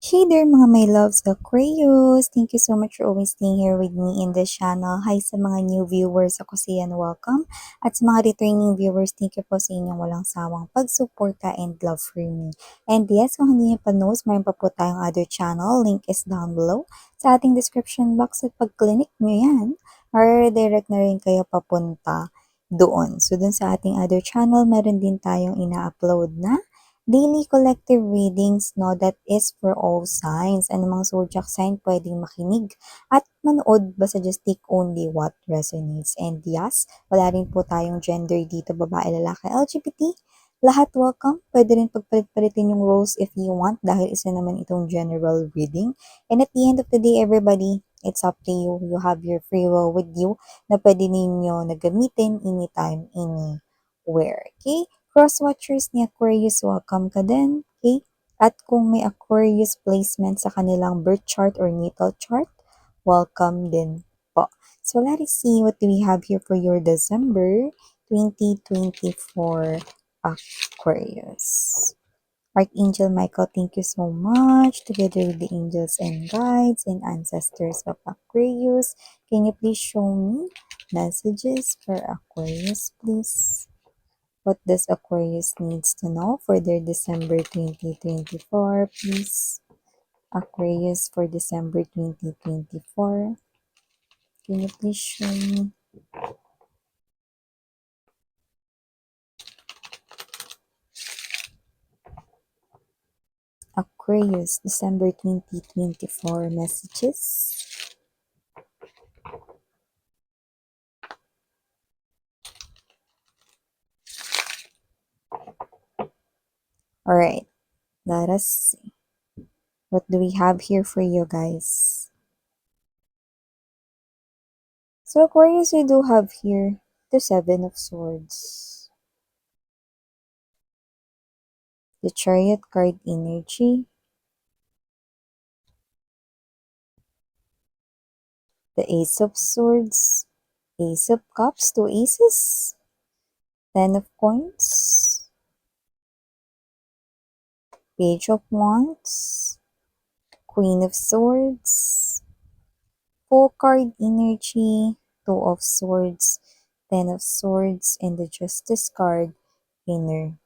Hey there mga my loves Aquarius! Thank you so much for always staying here with me in this channel. Hi sa mga new viewers, ako si Yan, welcome. At sa mga returning viewers, thank you po sa inyong walang sawang pagsuporta and love for me. And yes, kung hindi niyo pa knows, mayroon pa po tayong other channel. Link is down below sa ating description box at pag-click nyo yan, direct na rin kayo papunta doon. So dun sa ating other channel, meron din tayong ina-upload na daily collective readings, no, that is for all signs. Ano mga zodiac sign pwedeng makinig at manood, basta just take only what resonates. And yes, wala rin po tayong gender dito, babae, lalaki, LGBT. Lahat welcome. Pwede rin pagpalit-palitin yung roles if you want dahil isa naman itong general reading. And at the end of the day, everybody, it's up to you. You have your free will with you na pwede ninyo na gamitin anytime, anywhere. Okay? Cross-watchers ni Aquarius, welcome ka din. Okay? At kung may Aquarius placement sa kanilang birth chart or natal chart, welcome din po. So let us see what do we have here for your December 2024 Aquarius. Archangel Michael, thank you so much. Together with the angels and guides and ancestors of Aquarius, can you please show me messages for Aquarius, please? What does Aquarius needs to know for their December 2024, please? Aquarius for December 2024. Can you please show me? Aquarius, December 2024 messages. Alright, let us see. What do we have here for you guys? So Aquarius, we do have here the Seven of Swords, the Chariot card energy, the Ace of Swords, Ace of Cups, two aces, Ten of Coins, Page of Wands, Queen of Swords, Full card energy, Two of Swords, Ten of Swords, and the Justice card energy.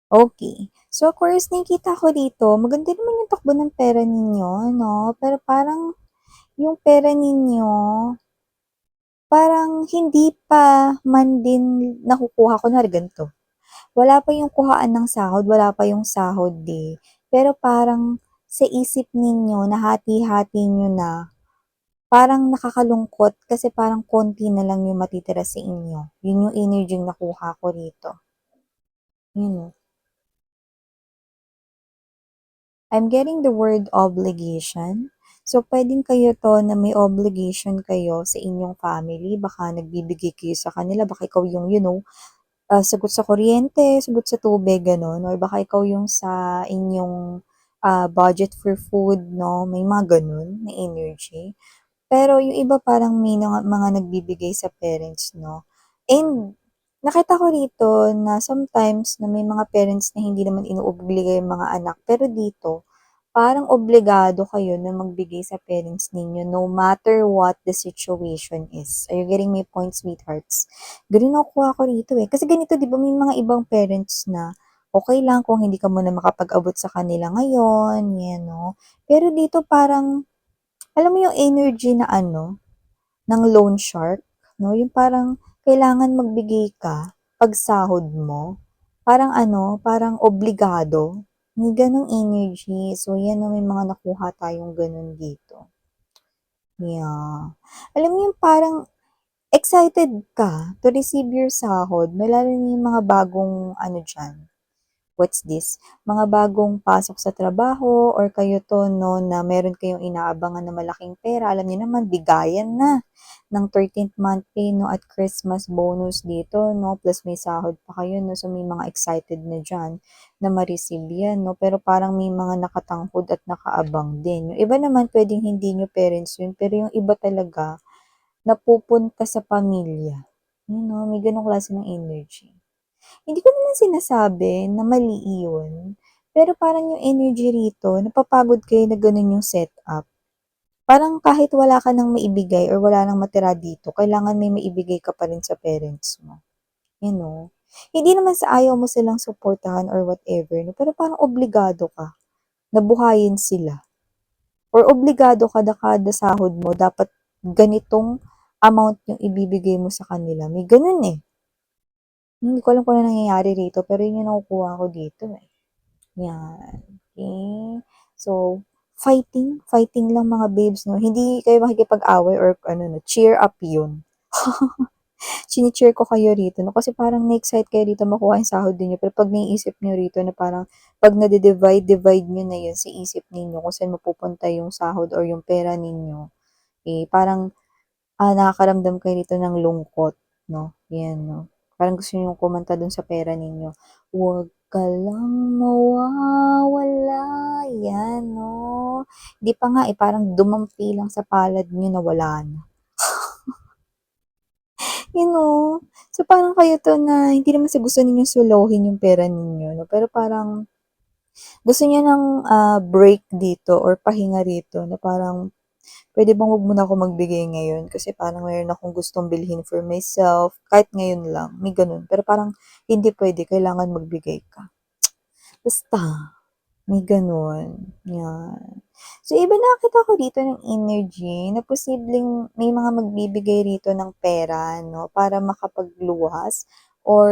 Okay. So, Aquarius, nakikita ko dito, maganda naman yung takbo ng pera ninyo, no? Pero parang yung pera ninyo, parang hindi pa man din nakukuha ko na ganito. Wala pa yung kuhaan ng sahod, wala pa yung sahod pero parang sa isip ninyo, nahati-hati nyo na, parang nakakalungkot kasi parang konti na lang yung matitira sa inyo. Yun yung energy yung nakuha ko rito. Yun. I'm getting the word obligation. So, pwedeng kayo to na may obligation kayo sa inyong family. Baka nagbibigay kayo sa kanila. Baka ikaw yung, sagot sa kuryente, sagot sa tubig, gano'n. Or baka ikaw yung sa inyong budget for food, no? May mga gano'n na energy. Pero yung iba parang may mga nagbibigay sa parents, no? And nakita ko rito na sometimes na may mga parents na hindi naman inuobliga yung mga anak. Pero dito, parang obligado kayo na magbigay sa parents ninyo no matter what the situation is. Are you getting my point, sweethearts? Ganun nakukuha ko rito eh. Kasi ganito, di ba, may mga ibang parents na okay lang kung hindi ka muna makapag-abot sa kanila ngayon, yan, no? Pero dito parang, alam mo yung energy na ng loan shark, no? Yung parang kailangan magbigay ka pag sahod mo. Parang parang obligado. May ganong energy. So, yan, no, may mga nakuha tayong ganon dito. Yeah. Alam mo yung parang excited ka to receive your sahod, no? Lalo na yung mga bagong dyan, what's this? Mga bagong pasok sa trabaho or kayo to, no, na meron kayong inaabangan na malaking pera. Alam niyo naman, bigayan na ng 13th month pay, no, at Christmas bonus dito, no, plus may sahod pa kayo, no, so may mga excited na dyan na ma-receive yan, no, pero parang may mga nakatangkod at nakaabang din. Yung iba naman, pwedeng hindi nyo parents yun, pero yung iba talaga, napupunta sa pamilya. Yun 'no, may gano'ng klase ng energy. Hindi ko naman sinasabi na mali iyon, pero parang yung energy rito napapagod kayo na gano'n yung setup. Parang kahit wala ka ng maibigay or wala ng matira dito, kailangan may maibigay ka pa rin sa parents mo, you know? Hindi naman sa ayaw mo silang suportahan or whatever 'no, pero parang obligado ka na buhayin sila or obligado ka na kada sahod mo dapat ganitong amount yung ibibigay mo sa kanila, may gano'n, eh. Hindi ko alam kung anong nangyayari rito pero yun yung nakukuha ko dito, eh. Yan, okey. So, fighting, fighting lang mga babes 'no, hindi kayo makikipag-away or ano 'no, cheer up yun. Chine-cheer ko kayo rito 'no, kasi parang na-excite kayo rito makuha yung sahod ninyo pero 'pag naiisip niyo rito na parang 'pag nade-divide niyo na yun sa isip ninyo kung saan mapupunta yung sahod or yung pera ninyo, eh, parang, nakakaramdam kayo rito ng lungkot 'no, 'yan 'no. Parang gusto niyong kumanta dun sa pera ninyo, "Wag ka lang mawawala." 'Yan 'no. Hindi pa nga, eh, parang dumampi lang sa palad niyo na wala na. You know? So, parang kayo 'to na hindi naman sa gusto ninyong solohin yung pera ninyo 'no, pero parang gusto niyo ng, break dito or pahinga rito na parang, "Puwede bang 'wag mo na ako magbigay ngayon kasi parang meron akong gustong bilhin for myself, kahit ngayon lang." May gano'n. Pero parang hindi puwede, kailangan magbigay ka. Basta may gano'n, 'yan. So, iba nakita ko dito ng energy na posibleng may mga magbibigay rito ng pera 'no, para makapagluwas or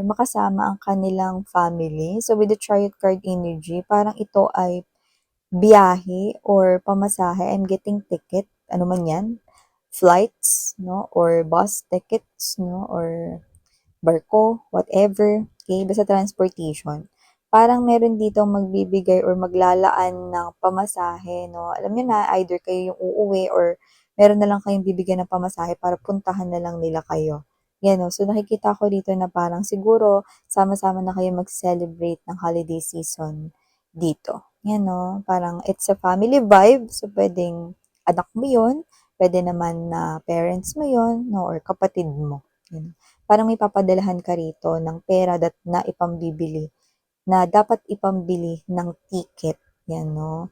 makasama ang kanilang family. So, with the Chariot card energy, parang ito ay biyahe or pamasahe, I'm getting ticket, ano man 'yan, flights 'no, or bus tickets 'no, or barko, whatever, okay, basta transportation. Parang meron ditong magbibigay or maglalaan ng pamasahe 'no, alam niyo na either kayo yung uuwi or meron na lang kayong bibigyan ng pamasahe para puntahan na lang nila kayo, 'yan 'no. So, nakikita ko dito na parang siguro sama-sama na kayo mag-celebrate ng holiday season dito, 'yan 'no. Parang it's a family vibe, so puwedeng anak mo 'yun, puwede naman na parents mo 'yun 'no, or kapatid mo, 'yun. Parang may papadalhan ka rito ng pera na ipambibili, na dapat ipambili ng ticket, 'yan 'no,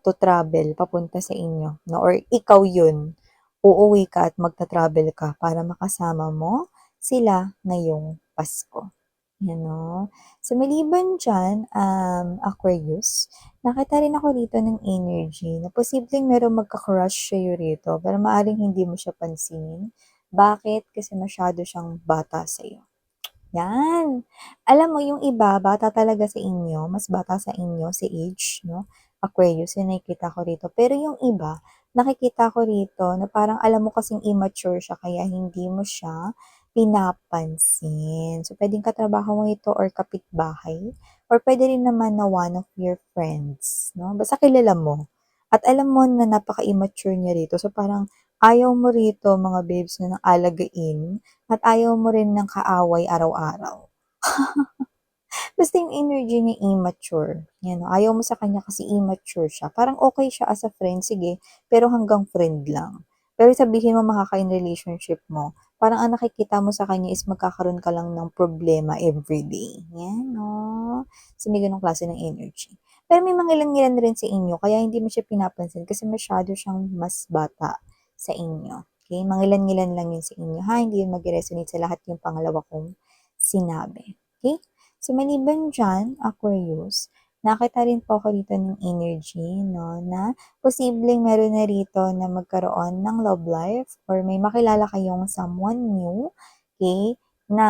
to travel papunta sa inyo 'no, or ikaw 'yun, uuwi ka at magta-travel ka para makasama mo sila ngayong Pasko, 'yan 'no. So, maliban diyan, Aquarius, nakita rin ako rito ng energy na posibleng merong magka-crush sa'yo rito pero maaaring hindi mo siya pansinin. Bakit? Kasi masyado siyang bata sa'yo. 'Yan. Alam mo yung iba bata talaga sa inyo, mas bata sa inyo si age 'no, Aquarius, yung nakikita ko rito. Pero yung iba, nakikita ko rito na parang alam mo kasing immature siya kaya hindi mo siya pinapansin. So, puwedeng katrabaho mo ito or kapitbahay or puwede rin naman na one of your friends 'no, basta kilala mo at alam mo na napaka-immature niya rito. So, parang ayaw mo rito mga babes na ng alagain at ayaw mo rin ng kaaway araw-araw. Basta yung energy niya immature, 'yan. Ayaw mo sa kanya kasi immature siya. Parang okey siya as a friend, sige, pero hanggang friend lang. Pero sabihin mo makaka-in relationship mo, parang ang nakikita mo sa kanya is magkakaroon ka lang ng problema everyday, 'yan 'no. So, may gano'ng klase ng energy. Pero may mangilan-ngilan rin sa inyo kaya hindi mo siya pinapansin kasi masyado siyang mas bata sa inyo, okey? Mangilan-ngilan lang 'yun sa inyo ha, hindi 'yun mag-resonate sa lahat yung pangalawa kong sinabi, okey? So, maliban diyan, Aquarius, nakita rin po ako dito ng energy 'no, na posibleng meron na rito na magkaroon ng love life or may makilala kayong someone new, okay, na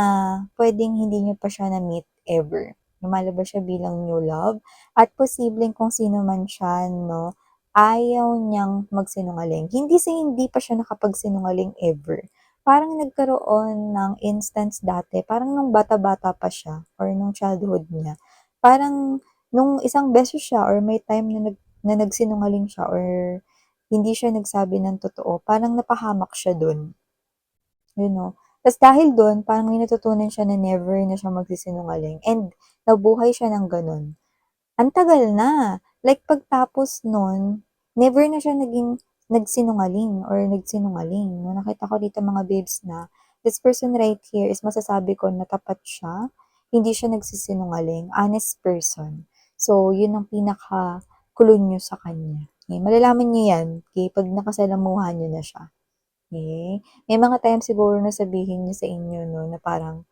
puwedeng hindi niyo pa siya na-meet ever. Lumalabas siya bilang new love at posibleng kung sino man siya 'no, ayaw niyang magsinungaling. Hindi sa hindi pa siya nakapagsinungaling ever. Parang nagkaroon ng instance dati, parang nung bata-bata pa siya or nung childhood niya. Parang nung isang beses siya or may time na nagsinungaling siya or hindi siya nagsabi ng totoo, parang napahamak siya dun, you know. Tas dahil dun, parang may natutunan siya na never na siya magsisinungaling and nabuhay siya ng gano'n. Ang tagal na. Like pagtapos nun, never na siya naging nagsinungaling or nagsinungaling 'no. Nakita ko dito mga babes na this person right here is masasabi ko na tapat siya, hindi siya nagsisinungaling, honest person. So, yun ang pinaka-clue niyo sa kanya. Okay? Malalaman niyo yan, okay, 'pag nakasalamuhan niyo na siya. Okay? May mga times siguro na sabihin niya sa inyo 'no, na parang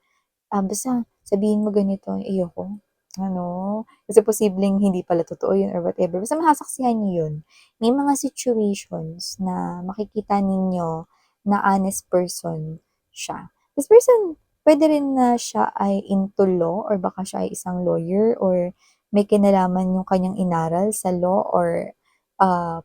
basta sabihin mo ganito, ayoko, ano, kasi posibleng hindi pala totoo yun or whatever, basta masasaksihan niyo yun. May mga situations na makikita ninyo na honest person siya. This person, puwede rin na siya ay into law or baka siya ay isang lawyer or may kinalaman yung kanyang inaral sa law or,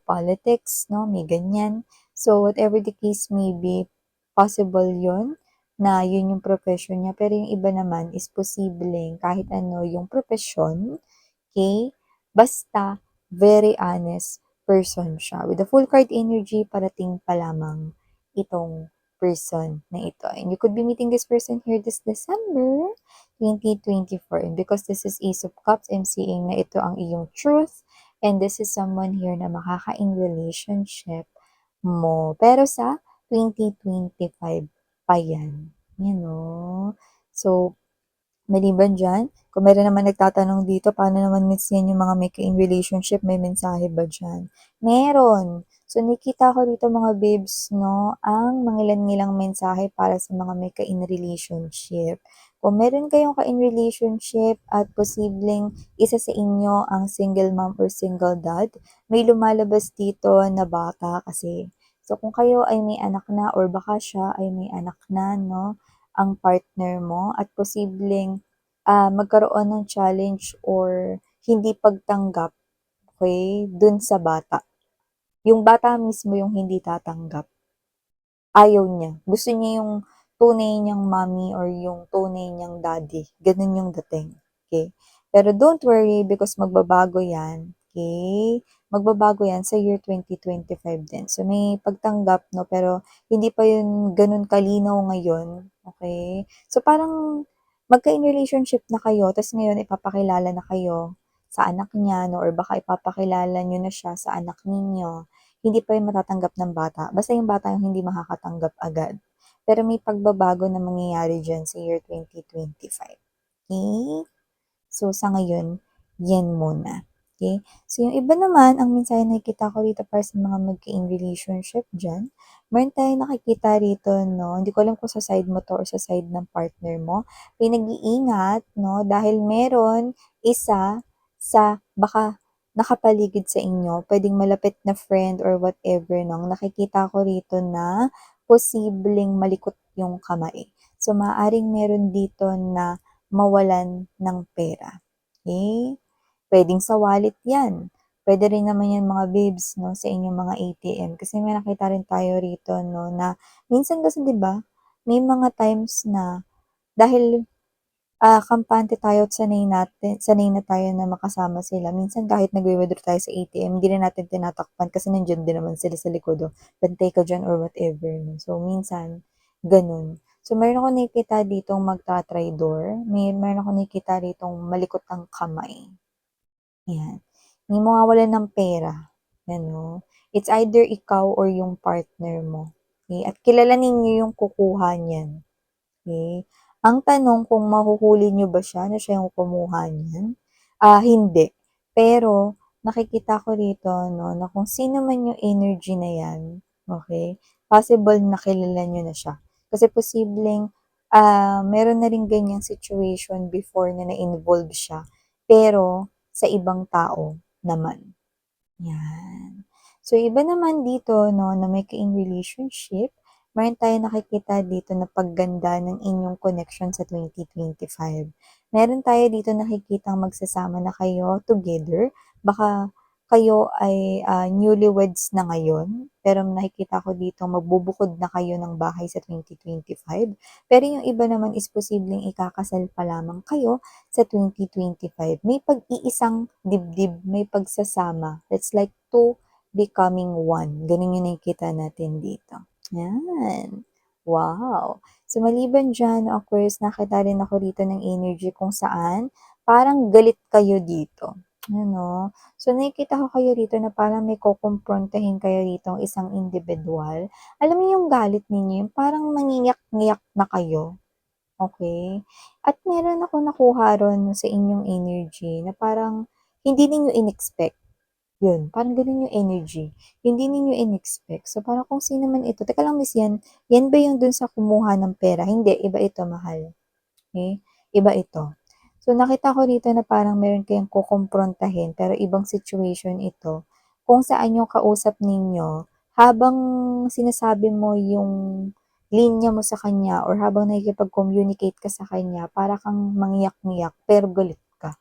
politics 'no, may ganyan. So, whatever the case may be, possible yun na yun yung profession niya, pero yung iba naman is posibleng kahit ano yung profession, okay? Basta very honest person siya. With the full card energy, parating pa lamang itong person na ito. And you could be meeting this person here this December 2024. And because this is Ace of Cups, I'm seeing na ito ang iyong truth. And this is someone here na makaka-in relationship mo. Pero sa 2025 pa yan. Yan 'no. So, maliban diyan, kung meron naman nagtatanong dito, paano naman minsan yung mga may ka-in relationship, may mensahe ba diyan? Meron. So, nakita ko dito mga babes 'no, ang mangilan-ngilang mensahe para sa mga may ka-in relationship. Kung meron kayong ka-in relationship at posibleng isa sa inyo ang single mom or single dad, may lumalabas dito na bata kasi. So, kung kayo ay may anak na or baka siya ay may anak na 'no, ang partner mo at posibleng, magkaroon ng challenge or hindi pagtanggap, okey, dun sa bata. Yung bata mismo yung hindi tatanggap. Ayaw niya. Gusto niya yung tunay niyang mommy or yung tunay niyang daddy, gano'n yung dating, okey? Pero don't worry because magbabago 'yan, okey? Magbabago 'yan sa year 2025 din. So, may pagtanggap 'no, pero hindi pa yun gano'n kalinaw ngayon, okey? So, parang magka-in relationship na kayo ta's ngayon ipapakilala na kayo sa anak niya 'no or baka ipapakilala niyo na siya sa anak ninyo. Hindi pa yun matatanggap ng bata, basta yung bata yung hindi makakatanggap agad. Pero may pagbabago na mangyayari diyan sa year 2025, okey? So, sa ngayon, yan muna, okey? So, yung iba naman, ang mensahe na nakikita ko rito para sa mga magka-in relationship diyan, meron tayong nakikita rito 'no, hindi ko alam kung sa side mo 'to or sa side ng partner mo, pinag-iingat 'no, dahil meron isa sa baka nakapaligid sa inyo, puwedeng malapit na friend or whatever 'no, ang nakikita ko rito na posibleng malikot yung kamay. So, maaaring meron dito na mawalan ng pera, okey? Puwedeng sa wallet 'yan, puwede rin naman 'yan mga babes 'no, sa inyong mga ATM kasi may nakita rin tayo rito 'no, na minsan kasi 'di ba, may mga times na dahil, kampante tayo at sanay na tayo na makasama sila, minsan kahit nagwi-withdraw tayo sa ATM hindi na natin tinatakpan kasi nandiyan din naman sila sa likod, oh, bantay ka diyan or whatever 'no. So, minsan gano'n. So, meron akong nakikita ditong magta-traydor, meron akong nakikita ditong malikot ang kamay. 'Yan. May mawawalan ng pera, ano. It's either ikaw or yung partner mo, okey, at kilalanin niyo yung kukuha niyan, okey. Ang tanong kung mahuhuli niyo ba siya na siya yung kumuha niyan? Hindi. Pero nakikita ko rito 'no, na kung sino man yung energy na 'yan, okey, possible na kilala niyo na siya. Kasi posibleng, meron na ring ganyang situation before na na-involve siya, pero sa ibang tao naman, 'yan. So, iba naman dito 'no, na may ka-in relationship, meron tayong nakikita dito na pagganda ng inyong connection sa 2025. Meron tayo dito nakikitang magsasama na kayo together, baka kayo ay, newlyweds na ngayon, pero nakikita ko dito magbubukod na kayo ng bahay sa 2025. Pero yung iba naman is posibleng ikakasal pa lamang kayo sa 2025. May pag-iisang dibdib, may pagsasama. It's like two becoming one. Ganun yung nakikita natin dito. Yan. Wow. So, maliban dyan, Aquarius, nakita rin ako dito ng energy kung saan parang galit kayo dito. Ano? So, nakikita ko kayo rito na parang may kokomprontahin kayo ritong isang individual. Alam mo yung galit ninyo, yung parang mangiyak-ngiyak na kayo, okay? At meron akong nakuha ron sa inyong energy na parang hindi ninyo in-expect. Yun, parang ganun yung energy. Hindi ninyo in-expect. So, parang kung sino man ito, teka lang miss yan ba yung dun sa kumuha ng pera? Hindi, iba ito, mahal. Okay? Iba ito. So, nakita ko dito na parang meron kayong kukumprontahin pero ibang situation ito kung saan yung kausap ninyo habang sinasabi mo yung linya mo sa kanya or habang nakikipag-communicate ka sa kanya para kang mangyak-ngiyak pero galit ka.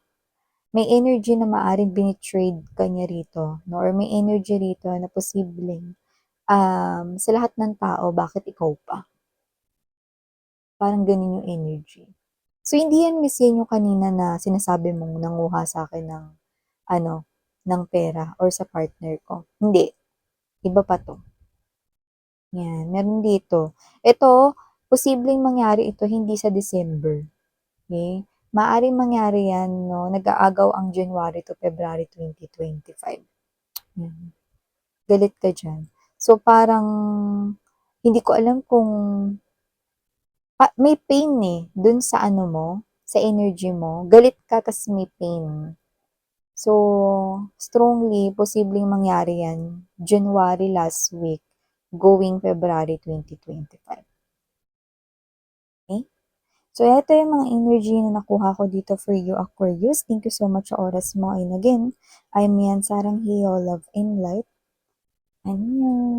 May energy na maaring binitrade ka niya rito, no? Or may energy rito na posibleng sa lahat ng tao, bakit ikaw pa? Parang ganun yung energy. So, hindi yan miss yan yung kanina na sinasabi mong nanguha sa akin ng ano, ng pera or sa partner ko. Hindi, iba pa 'to. Yan, meron dito. Ito, posibleng mangyari ito hindi sa December, okey? Maaaring mangyari yan 'no, nag-aagaw ang January to February 2025, yan. Galit ka diyan. So, parang hindi ko alam kung may pain, eh, dun sa ano mo, sa energy mo. Galit ka ta's may pain. So, strongly posibleng mangyari 'yan January last week, going February 2025, okey? So, eto yung mga energy na nakuha ko dito for you, Aquarius. Thank you so much sa oras mo and again, I'm Yan Saranghaeyo, love and light. Annyeong.